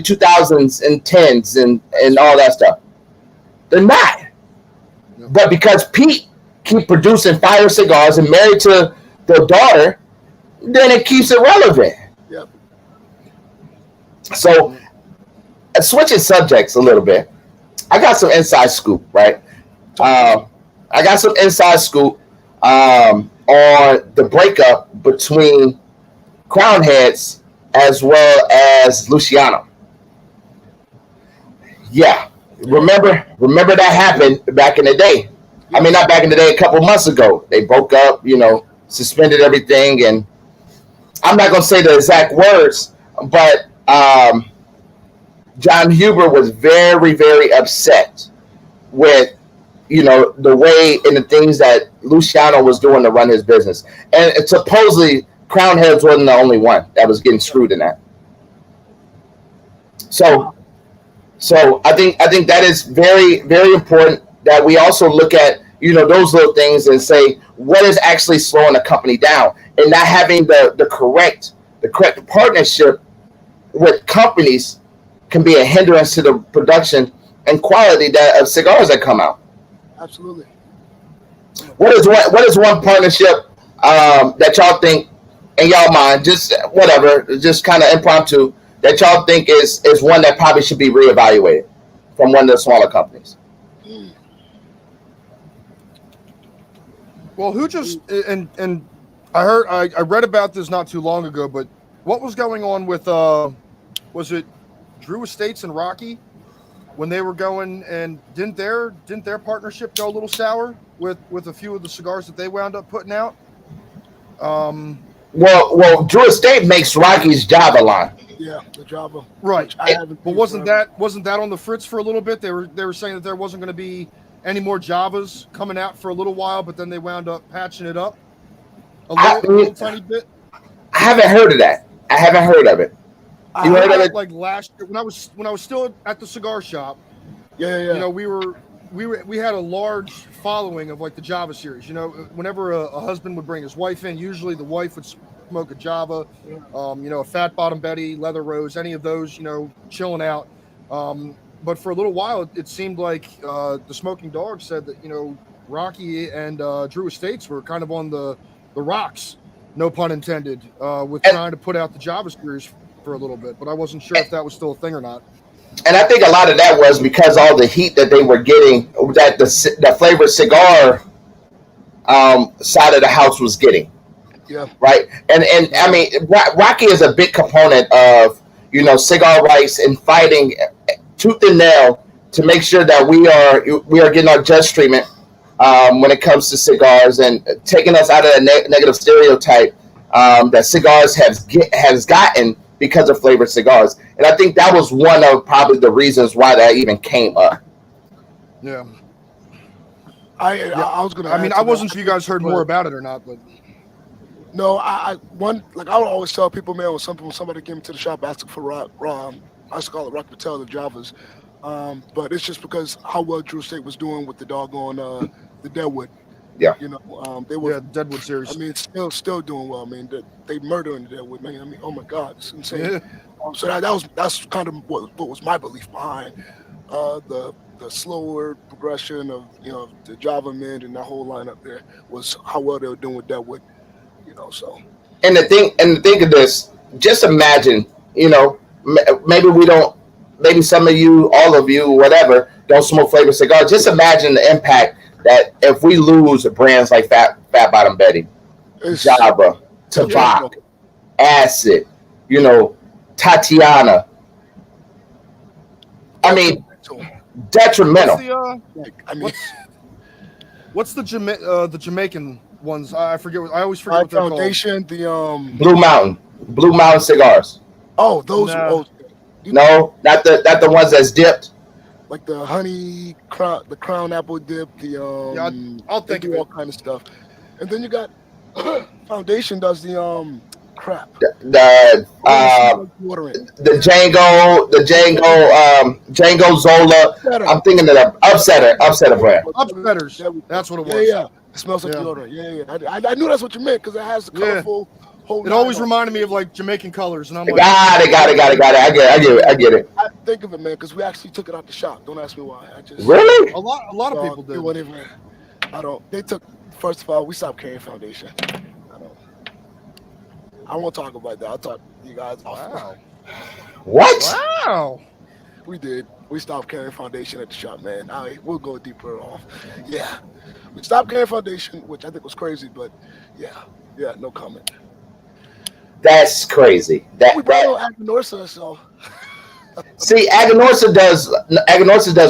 S1: 2000s and 10s and all that stuff. They're not. No. But because Pete keep producing fire cigars and married to the daughter, then it keeps it relevant.
S2: Yep.
S1: So, switching subjects a little bit, I got some inside scoop, right? I got some inside scoop on the breakup between Crown Heads as well as Luciano. Yeah. Remember that happened back in the day. I mean, not back in the day, a couple months ago. They broke up, suspended everything. And I'm not going to say the exact words, but John Huber was very, very upset with the way and the things that Luciano was doing to run his business. And supposedly Crown Heads wasn't the only one that was getting screwed in that. So I think that is very, very important that we also look at, those little things and say what is actually slowing the company down, and not having the correct partnership with companies can be a hindrance to the production and quality of cigars that come out.
S2: Absolutely.
S1: What is one partnership that y'all think in y'all mind, just whatever, just kind of impromptu, that y'all think is one that probably should be reevaluated from one of the smaller companies?
S3: Well, who just and I read about this not too long ago, but what was going on with was it Drew Estates and Rocky when they were going, and didn't their partnership go a little sour with a few of the cigars that they wound up putting out?
S1: Well, Drew Estate makes Rocky's Java line.
S2: Yeah, the Java.
S3: Right. But wasn't that on the fritz for a little bit? They were saying that there wasn't going to be any more Javas coming out for a little while, but then they wound up patching it up a little tiny bit.
S1: I haven't heard of that. I haven't heard of it.
S3: You heard of it? Like last year when I was still at the cigar shop.
S2: Yeah.
S3: We had a large following of like the Java series. Whenever a husband would bring his wife in, usually the wife would smoke a Java, a Fat Bottom Betty, Leather Rose, any of those, chilling out. But for a little while, it seemed like the Smoking Dog said that Rocky and Drew Estates were kind of on the rocks, no pun intended, with trying to put out the Java series for a little bit. But I wasn't sure if that was still a thing or not.
S1: And I think a lot of that was because all the heat that they were getting, that the flavored cigar side of the house was getting.
S2: Yeah.
S1: Right. And I mean, Rocky is a big component of cigar rights and fighting tooth and nail to make sure that we are getting our just treatment when it comes to cigars, and taking us out of the negative stereotype that cigars has gotten because of flavored cigars. And I think that was one of probably the reasons why that even came up.
S3: Yeah.
S2: I was gonna.
S3: I wasn't sure you guys heard more about it or not, but
S2: no, I would always tell people, man, when somebody came to the shop asking for raw, I used to call it Rock Patel, the Javas, but it's just because how well Drew Estate was doing with the doggone the Deadwood.
S1: Yeah.
S2: They were
S3: Deadwood series.
S2: I mean, still doing well. I mean, they murdering the Deadwood, man. I mean, oh my God, it's insane.
S3: Yeah.
S2: So that's kind of what was my belief behind the slower progression of the Java men and that whole lineup there was how well they were doing with Deadwood. So.
S1: And the thing of this, just imagine, maybe some of you, all of you, whatever, don't smoke flavored cigars. Just imagine the impact that if we lose brands like Fat Bottom Betty, Java, Tavak, Acid, Tatiana. I mean, detrimental.
S3: What's the Jamaican ones? I forget. I always forget what they're
S2: Foundation,
S3: called.
S2: the
S1: Blue Mountain cigars.
S2: Oh, those.
S3: No.
S1: No, not the ones that's dipped.
S2: Like the honey, the crown apple dip,
S3: I'll think of
S2: all kind of stuff. And then you got Foundation does the crap.
S1: The Django Zola. I'm thinking of the Upsetter brand.
S3: Upsetters. That's what it was.
S2: Yeah. It smells like deodorant. Yeah. I knew that's what you meant because it has the colorful.
S3: It always reminded me of like Jamaican colors, and I'm like,
S1: got it. I get it.
S2: I think of it, man, because we actually took it out the shop. Don't ask me why.
S1: Really?
S3: A lot of people did.
S2: I don't. They took. First of all, we stopped carrying Foundation. I won't talk about that. I'll talk to you guys off.
S3: Wow.
S1: What?
S3: Wow.
S2: We did. We stopped carrying Foundation at the shop, man. We'll go deeper off. Yeah. We stopped carrying Foundation, which I think was crazy, but yeah, no comment.
S1: That's crazy.
S2: We brought on Aganorsa, so.
S1: See, Aganorsa does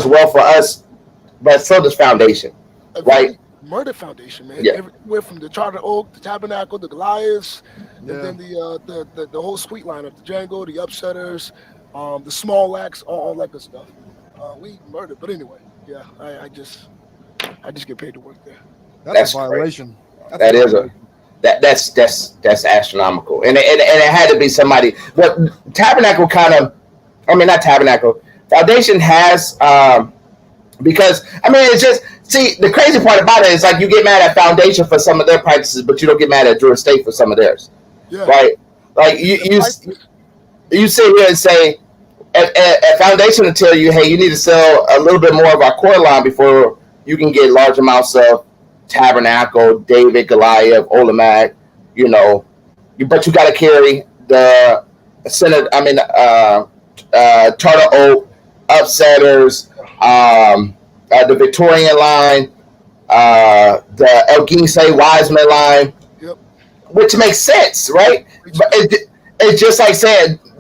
S1: well for us, but so does Foundation, right?
S2: Murder Foundation, man.
S1: Yeah.
S2: Everywhere from the Charter Oak, the Tabernacle, the Goliaths, and then the whole sweet lineup, the Django, the Upsetters, the Small Axe, all that good stuff. We murdered, but anyway, yeah, I just I just get paid to work there.
S1: That's
S3: a violation.
S1: That is that's astronomical, and it had to be somebody. But Tabernacle not Tabernacle. Foundation has because it's just the crazy part about it is like you get mad at Foundation for some of their practices, but you don't get mad at Drew Estate for some of theirs, right? Like you sit here and say at Foundation will tell you, hey, you need to sell a little bit more of our core line before you can get large amounts of Tabernacle, David, Goliath, Olamac, but you got to carry the Tartar Oak, Upsetters, the Victorian line, the El Guince Wiseman line, which makes sense, right? But it's just like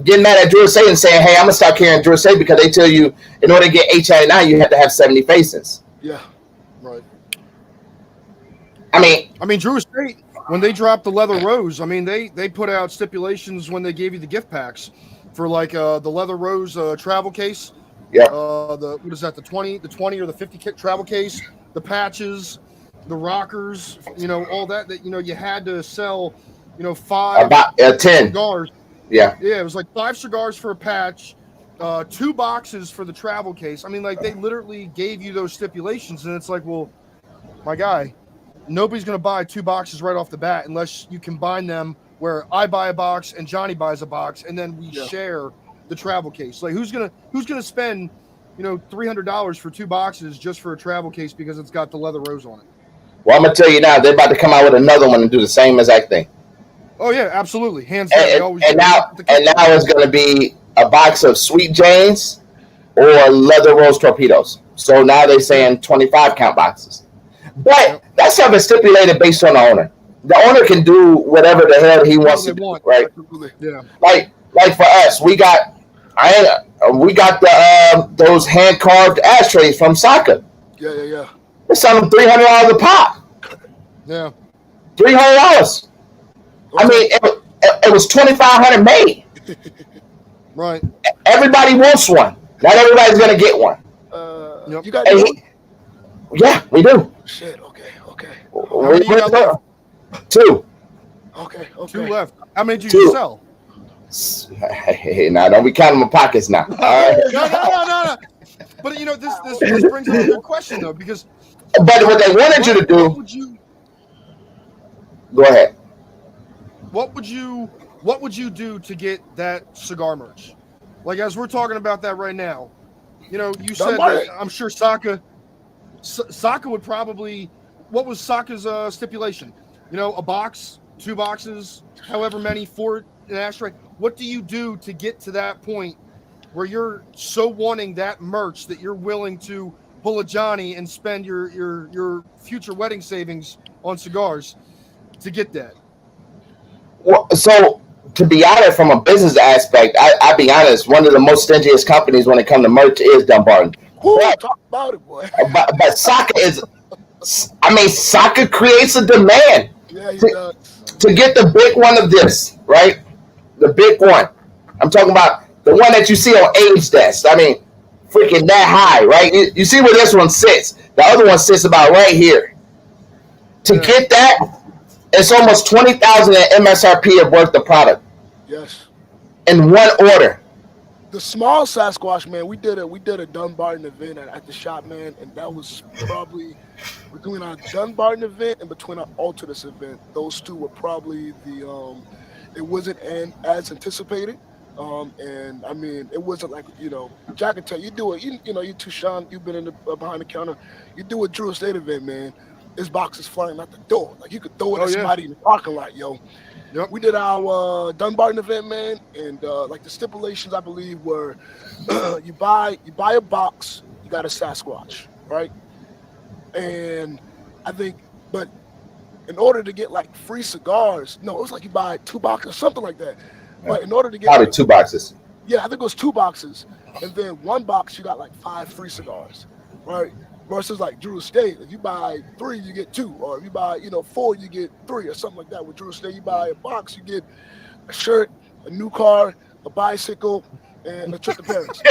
S1: getting mad at Drew Estate and saying, hey, I'm going to start carrying Drew Estate because they tell you in order to get H99, you have to have 70 facings.
S2: Yeah, right.
S3: I mean, Drew Estate, when they dropped the Leather Rose, they put out stipulations when they gave you the gift packs for like the Leather Rose travel case.
S1: Yeah.
S3: What is that? The 20 or the 50 kit travel case, the patches, the rockers, all that you had to sell, 5
S1: about 10
S3: cigars.
S1: Yeah.
S3: Yeah, it was like 5 cigars for a patch, 2 boxes for the travel case. They literally gave you those stipulations, and it's like, well, my guy, nobody's going to buy 2 boxes right off the bat unless you combine them where I buy a box and Johnny buys a box, and then we share the travel case. Like who's gonna spend $300 for 2 boxes just for a travel case because it's got the Leather Rose on it?
S1: Well, I'm gonna tell you now, they're about to come out with another one and do the same exact thing.
S3: Oh yeah, absolutely, hands down.
S1: And now it's gonna be a box of Sweet Janes or Leather Rose torpedoes. So now they're saying 25 count boxes, but that's something stipulated based on the owner. The owner can do whatever the hell he wants to do, right?
S3: Yeah.
S1: Like for us, we got those hand carved ashtrays from Saka.
S2: Yeah.
S1: They're selling $300 a pop.
S3: Yeah.
S1: $300. It was 2,500 made.
S3: Right.
S1: Everybody wants one. Not everybody's gonna get one.
S2: You got one?
S1: Yeah, we do.
S2: Shit. Okay.
S3: How many you got left?
S1: 2.
S2: Okay.
S3: 2 left. How many did you sell?
S1: Hey, now don't be counting my pockets now. All right.
S3: No. But this brings up a good question though, because
S1: but what they wanted you to do. Go ahead.
S3: What would you do to get that cigar merch? Like as we're talking about that right now, you said that I'm sure Saka would probably. What was Saka's stipulation? A box, 2 boxes, however many for an ashtray. What do you do to get to that point where you're so wanting that merch that you're willing to pull a Johnny and spend your future wedding savings on cigars to get that?
S1: Well, so to be honest, from a business aspect, I'll be honest, one of the most stingiest companies when it comes to merch is Dumbarton.
S2: Talk about it, boy.
S1: But Saka Saka creates a demand to get the big one of this, right? The big one. I'm talking about the one that you see on Abe's desk. Freaking that high, right? You see where this one sits. The other one sits about right here. To get that, it's almost $20,000 in MSRP of worth of product.
S2: Yes. In
S1: one order.
S2: The small Sasquatch, man, we did a Dunbarton event at the shop, man, and that was probably between our Dunbarton event and between our Alternus event. Those two were probably it wasn't as anticipated. And it wasn't like, Jack can tell you, you too, Sean, you've been in the behind the counter, you do a Drew Estate event, man. This box is flying out the door. Like you could throw it at somebody in the parking lot, yo. Yep. We did our Dunbarton event, man, and like the stipulations I believe were you buy a box, you got a Sasquatch, right? And I think, but in order to get like free cigars, no, it was like you buy 2 boxes or something like that. But in order to get
S1: probably 2 boxes.
S2: Yeah, I think it was 2 boxes, and then 1 box you got like 5 free cigars, right? Versus like Drew Estate, if you buy 3, you get 2, or if you buy 4, you get 3, or something like that. With Drew Estate, you buy a box, you get a shirt, a new car, a bicycle, and a trip to Paris.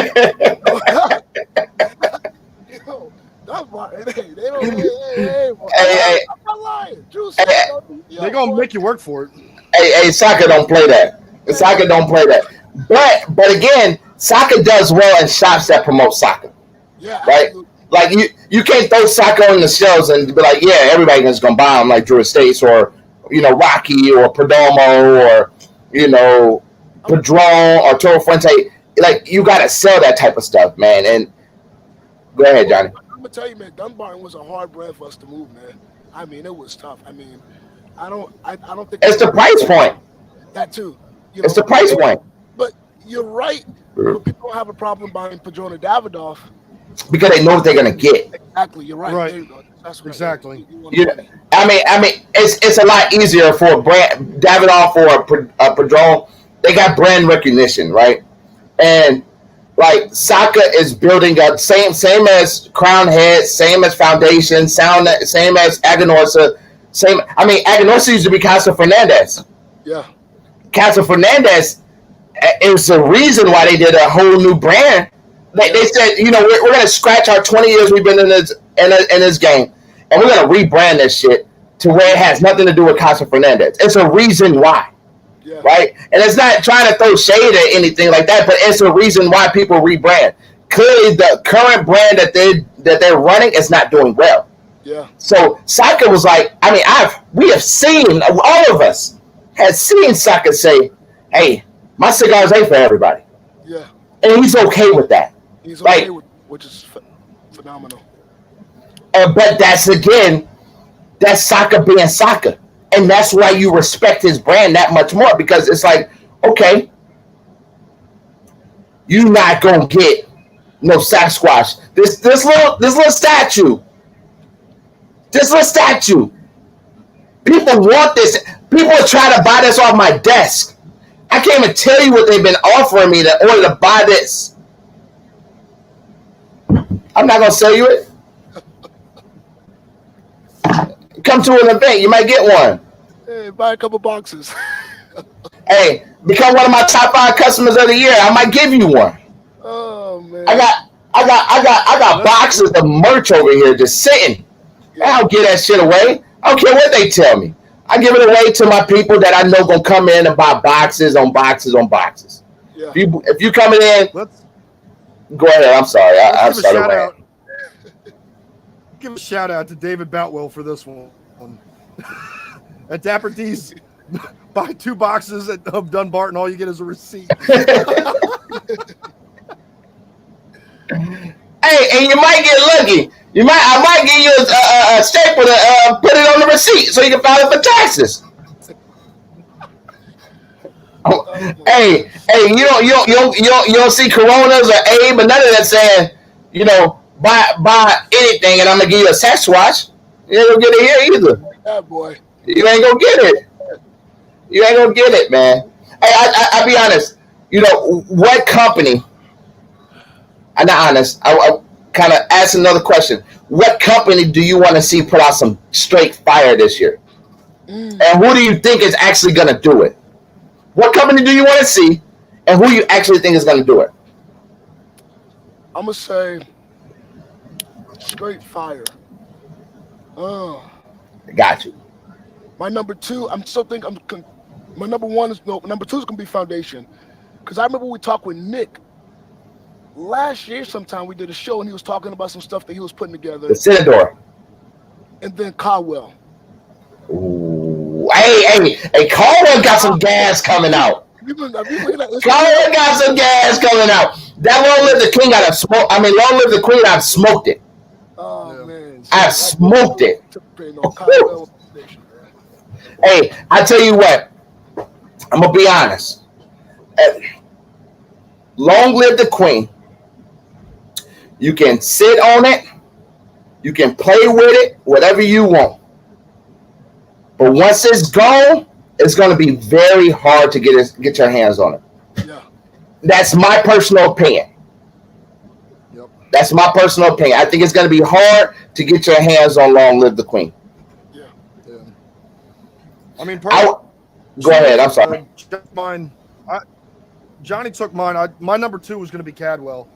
S2: That's why they don't. Hey, boy,
S1: Hey,
S2: I'm not lying. Juicy,
S1: hey,
S3: They're gonna make you work for it.
S1: hey, soccer don't play that. Soccer don't play that. But again, soccer does well in shops that promote soccer,
S2: Yeah,
S1: right?
S2: absolutely.
S1: Like you can't throw soccer on the shelves and be like, yeah, everybody's gonna buy them like Drew Estates or Rocky or Perdomo or Padron or Toro Fuente. Like you gotta sell that type of stuff, man. And go ahead, Johnny.
S2: I'm gonna tell you, man. Dunbarton was a hard brand for us to move, man. I mean, it was tough. I mean, I don't think
S1: It's the price point.
S2: that too.
S1: It's the price point.
S2: But you're right. But people don't have a problem buying Padron and Davidoff.
S1: Because they know what they're gonna get.
S2: Exactly, you're right.
S3: Right.
S2: There you go. That's right.
S3: Exactly.
S1: I mean, it's a lot easier for a brand Davidoff or a Padron. They got brand recognition, right? And like Saka is building up same as Crown Head, same as Foundation, same as Aganorsa, Aganorsa used to be Casa Fernandez.
S2: Yeah.
S1: Casa Fernandez is the reason why they did a whole new brand. They said, we're going to scratch our 20 years we've been in this game, and we're going to rebrand this shit to where it has nothing to do with Casa Fernandez. It's a reason why, right? And it's not trying to throw shade at anything like that, but it's a reason why people rebrand. Clearly, the current brand that they're running is not doing well.
S2: Yeah.
S1: So Saka was like, we have seen, all of us has seen Saka say, hey, my cigars ain't for everybody.
S2: Yeah.
S1: And he's okay with that.
S2: He's okay with, which is phenomenal.
S1: But that's Saka being Saka. And that's why you respect his brand that much more, because it's like, okay, you're not gonna get no Sasquatch. This little statue. This little statue. People want this. People are trying to buy this off my desk. I can't even tell you what they've been offering me in order to buy this. I'm not gonna sell you it. Come to an event, you might get one.
S2: Hey, buy a couple boxes.
S1: Hey, become one of my top 5 customers of the year. I might give you one.
S2: Oh man.
S1: I got boxes of merch over here just sitting. I don't give that shit away. I don't care what they tell me. I give it away to my people that I know gonna come in and buy boxes on boxes on boxes.
S2: Yeah.
S1: If you coming in,
S3: Let's
S1: go ahead. I'm sorry. I'm sorry.
S3: Give a shout out to David Boutwell for this one. At Dapper D's, buy 2 boxes of Dunbarton, and all you get is a receipt.
S1: Hey, and you might get lucky. I might give you a staple to put it on the receipt so you can file it for taxes. Hey, you don't see Coronas or Abe or none of that saying, buy anything and I'm gonna give you a Sasquatch. You ain't gonna get it here either.
S2: Yeah, boy.
S1: You ain't gonna get it. You ain't gonna get it, man. Hey, I'll be honest. What company? I'm not honest. I kind of ask another question. What company do you want to see put out some straight fire this year? And who do you think is actually going to do it? What company do you want to see, and who you actually think is going to do it?
S2: I'm going to say straight fire.
S1: Got you.
S2: My number 2, my number 1 is, number 2 is going to be Foundation. Because I remember we talked with Nick last year sometime. We did a show and he was talking about some stuff that he was putting together.
S1: The Senador.
S2: And then Caldwell.
S1: Ooh. Hey, Caldwell got some gas coming out. Caldwell got some gas coming out. That Long Live the King Long Live the Queen, I've smoked it.
S2: Oh, man.
S1: I've smoked it. Hey, I tell you what. I'm going to be honest. Long Live the Queen. You can sit on it. You can play with it, whatever you want. But once it's gone, it's going to be very hard to get your hands on it.
S2: Yeah.
S1: That's my personal opinion.
S3: Yep.
S1: That's my personal opinion. I think it's going to be hard to get your hands on Long Live the Queen.
S2: Yeah.
S3: I mean,
S1: go ahead. I'm sorry.
S3: Johnny took mine. My number 2 was going to be Cadwell.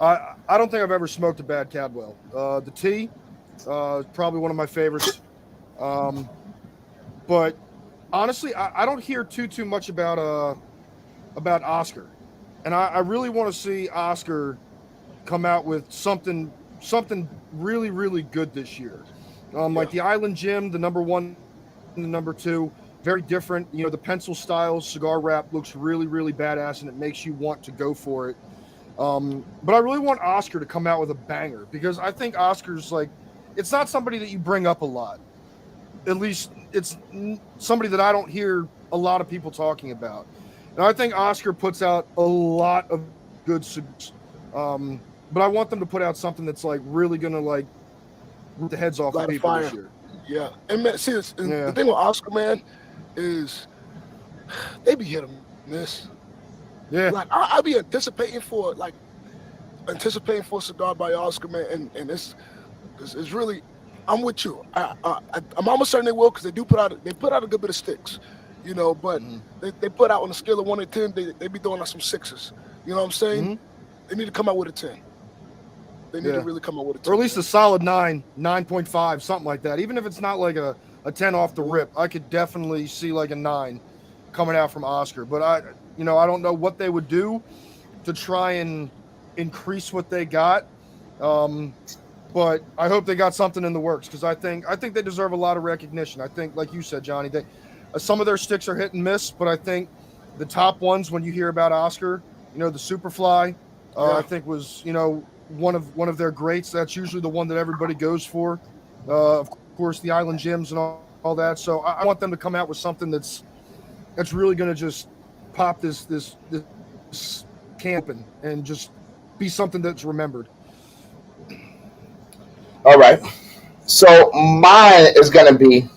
S3: I don't think I've ever smoked a bad Cadwell. The T, probably one of my favorites. But honestly, I don't hear too much about Oscar, and I really want to see Oscar come out with something really, really good this year. Like the Island Gym, the number 1 and the number 2, very different. You know, the pencil style cigar wrap looks really, really badass, and it makes you want to go for it. But I really want Oscar to come out with a banger, because I think Oscar's like, it's not somebody that you bring up a lot. At least it's somebody that I don't hear a lot of people talking about. And I think Oscar puts out a lot of good cigars. But I want them to put out something that's like really gonna like rip the heads off of people this year.
S2: Yeah, and man, see, the thing with Oscar, man, is they be hit or miss.
S3: Yeah,
S2: like I be anticipating for a cigar by Oscar, man, and it's really, I'm with you. I'm almost certain they will, because they put out a good bit of sticks, you know. But they put out on a scale of 1 to 10, they be throwing out some 6s. You know what I'm saying?
S3: Mm-hmm.
S2: They need to come out with a 10. They need to really come out with a 10.
S3: Or at least a solid 9, 9.5, something like that. Even if it's not like a 10 off the rip, I could definitely see like a 9 coming out from Oscar. But I don't know what they would do to try and increase what they got. But I hope they got something in the works, because I think they deserve a lot of recognition. I think, like you said, Johnny, some of their sticks are hit and miss, but I think the top ones, when you hear about Oscar, you know, the Superfly, I think was, you know, one of their greats. That's usually the one that everybody goes for. Of course, the Island Gyms and all that. So I want them to come out with something that's really going to just pop this camping and just be something that's remembered.
S1: All right. So mine is going to be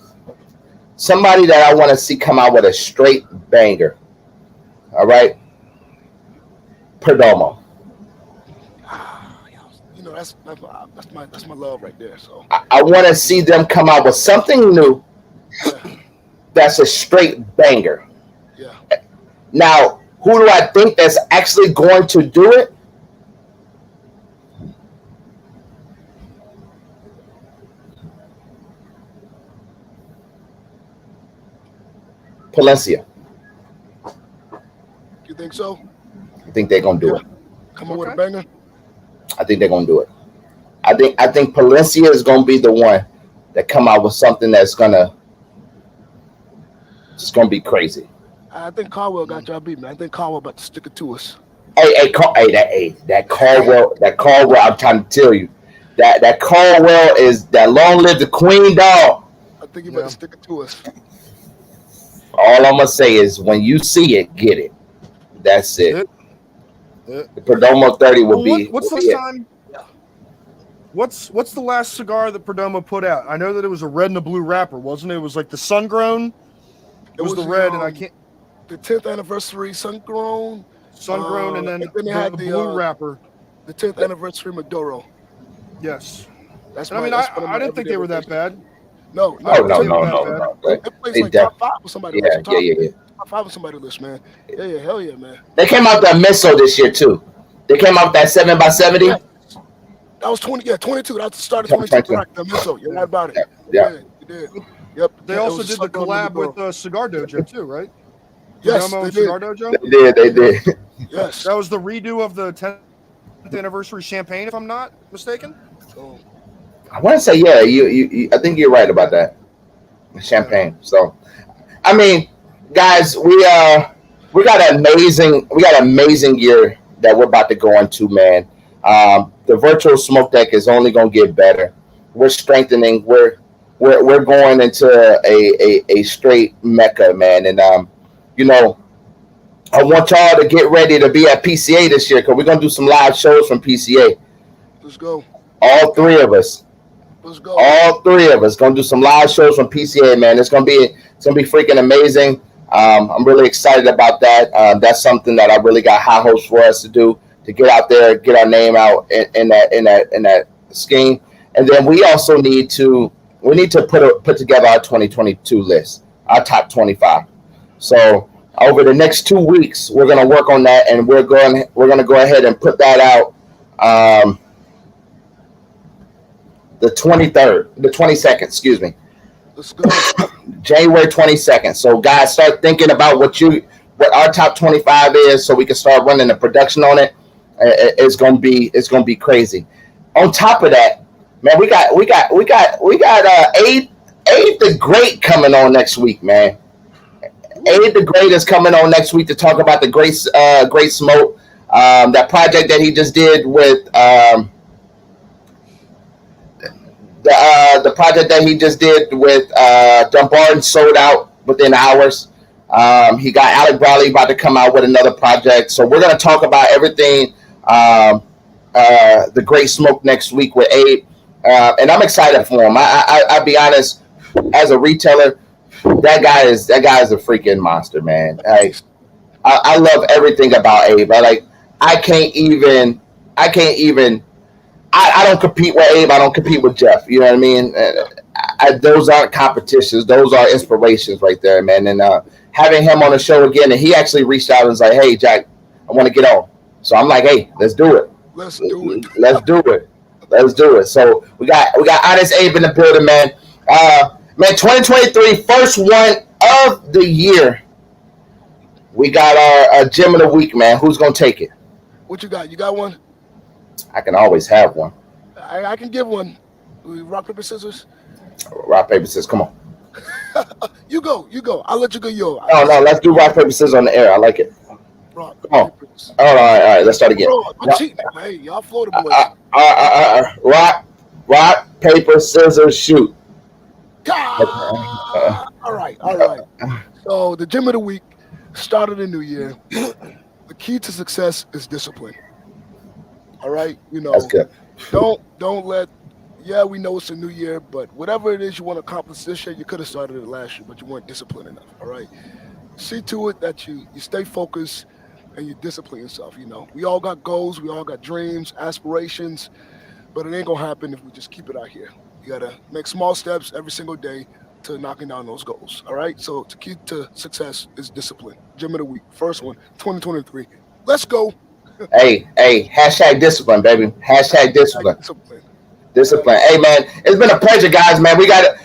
S1: somebody that I want to see come out with a straight banger. All right. Perdomo.
S2: You know, that's my love right there. So
S1: I want to see them come out with something new that's a straight banger.
S2: Yeah.
S1: Now, who do I think that's actually going to do it? Palencia.
S2: You think so?
S1: I think they're gonna do it.
S2: Come on with a banger.
S1: I think they're gonna do it. I think Palencia is gonna be the one that come out with something that's gonna be crazy.
S2: I think Caldwell got y'all beat, man. I think Caldwell about to stick it to us.
S1: That Caldwell. I'm trying to tell you, that Caldwell is that long live the queen, dog.
S2: I think you better stick it to us.
S1: All I'm gonna say is, when you see it, get it. That's it. The Perdomo 30 will be.
S3: What's the time? What's the last cigar that Perdomo put out? I know that it was a red and a blue wrapper, wasn't it? It was like the Sun Grown. It was the red, and I can't.
S2: The 10th anniversary Sun Grown,
S3: and then
S2: they had
S3: the blue wrapper.
S2: The 10th anniversary Maduro. Yes.
S3: I didn't think they were that bad.
S2: No.
S1: No.
S2: It plays like top 5 with somebody.
S1: Yeah.
S2: Top 5 with somebody list, man. Yeah, hell yeah, man.
S1: They came out that miso this year too. They came out that 7x70.
S2: Yeah. That was 22. That was the start of 22. Correct. The miso. You're right about it.
S1: Yeah.
S2: You did. Yep.
S3: They also did the collab with Cigar Dojo too, right?
S2: Yes,
S3: Perdomo
S2: they
S3: Cigar
S2: did.
S3: Dojo?
S1: They did.
S2: Yes.
S3: That was the redo of the 10th anniversary champagne, if I'm not mistaken.
S1: I want to say, yeah, you I think you're right about that. Champagne. So, I mean, guys, we got an amazing year that we're about to go into, man. The virtual smoke deck is only going to get better. We're strengthening. We're going into a straight mecca, man. And you know, I want y'all to get ready to be at PCA this year, because we're gonna do some live shows from PCA.
S2: Let's go.
S1: All 3 of us.
S2: Let's go.
S1: All 3 of us gonna do some live shows from PCA, man. It's gonna be freaking amazing. I'm really excited about that. That's something that I really got high hopes for us to do, to get out there, get our name out in that scheme. And then we also need to put together our 2022 list, our top 25. So over the next 2 weeks, we're gonna work on that, and we're gonna go ahead and put that out the 23rd, the 22nd, excuse me.
S2: Let's go.
S1: January 22nd. So guys, start thinking about what our top 25 is, so we can start running the production on it. It's gonna be crazy. On top of that, man, we got Abe the Great coming on next week, man. Abe the Great is coming on next week to talk about the Great Smoke, that project that he just did with the project that he just did with Dumbarton sold out within hours. He got Alec Bradley about to come out with another project, so we're gonna talk about everything. The Great Smoke next week with Abe, and I'm excited for him. I'll be honest, as a retailer, that guy is a freaking monster, man. I love everything about Abe. I don't compete with Abe. I don't compete with Jeff. You know what I mean? Those aren't competitions. Those are inspirations right there, man. And having him on the show again, and he actually reached out and was like, "Hey, Jack, I want to get on." So I'm like, "Hey, let's do it.
S2: Let's do it.
S1: Let's do it. Let's do it." So we got Honest Abe in the building, man. Man, 2023, first one of the year. We got our gem of the week, man. Who's gonna take it?
S2: What you got? You got one?
S1: I can always have one.
S2: I can give one. Rock, paper, scissors.
S1: Rock, paper, scissors. Come on.
S2: You go. I'll let you go.
S1: No. Let's do rock, paper, scissors on the air. I like it.
S2: Rock,
S1: Come on.
S2: paper, scissors.
S1: All right. Let's start again.
S2: Bro, I'm cheating. Hey, y'all Florida boys.
S1: Rock, paper, scissors, shoot.
S2: All right. So the gym of the week started the new year. The key to success is discipline. All right,
S1: That's good.
S2: Don't let. Yeah, we know it's a new year, but whatever it is you want to accomplish this year, you could have started it last year, but you weren't disciplined enough. All right, see to it that you stay focused and you discipline yourself. We all got goals, we all got dreams, aspirations, but it ain't gonna happen if we just keep it out here. You gotta make small steps every single day to knocking down those goals. All right, so the key to success is discipline. Gym of the week, first one, 2023. Let's go.
S1: Hey, hashtag discipline, baby. Hashtag discipline. Discipline. Hey, man, it's been a pleasure, guys, man. We got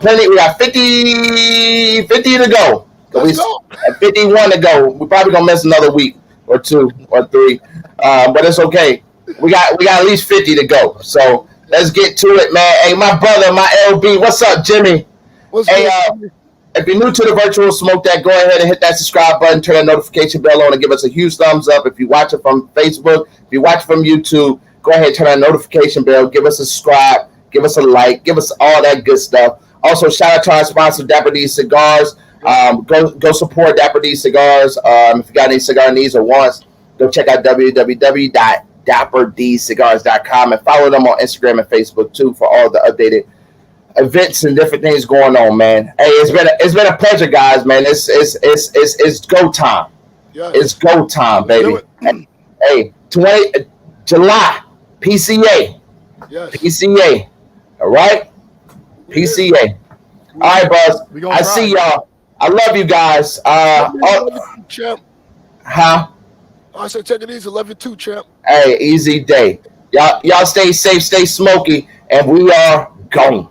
S1: plenty. We got 50 to go.
S2: Let's go.
S1: 51 to go. We're probably gonna miss another week or two or three, but it's okay. We got at least 50 to go. So let's get to it, man. Hey, my brother, my LB, what's up, Jimmy?
S2: What's
S1: hey,
S2: good?
S1: If you're new to the Virtual Smoke That, go ahead and hit that subscribe button, turn that notification bell on, and give us a huge thumbs up. If you watch it from Facebook, if you watch it from YouTube, go ahead and turn that notification bell, give us a subscribe, give us a like, give us all that good stuff. Also, shout out to our sponsor, Dapper D Cigars. Go support Dapper D Cigars. If you got any cigar needs or wants, go check out www.dapperDcigars.com and follow them on Instagram and Facebook too for all the updated events and different things going on, man. Hey, it's been a pleasure, guys, man. It's go time.
S2: Yes.
S1: It's go time, baby. Hey, July, PCA.
S2: Yes.
S1: PCA. All right? PCA. All right, buzz. I see y'all. I love you guys.
S2: Champ.
S1: Huh?
S2: I said take it easy. Love you too, champ.
S1: Hey, easy day. Y'all stay safe, stay smoky, and we are going.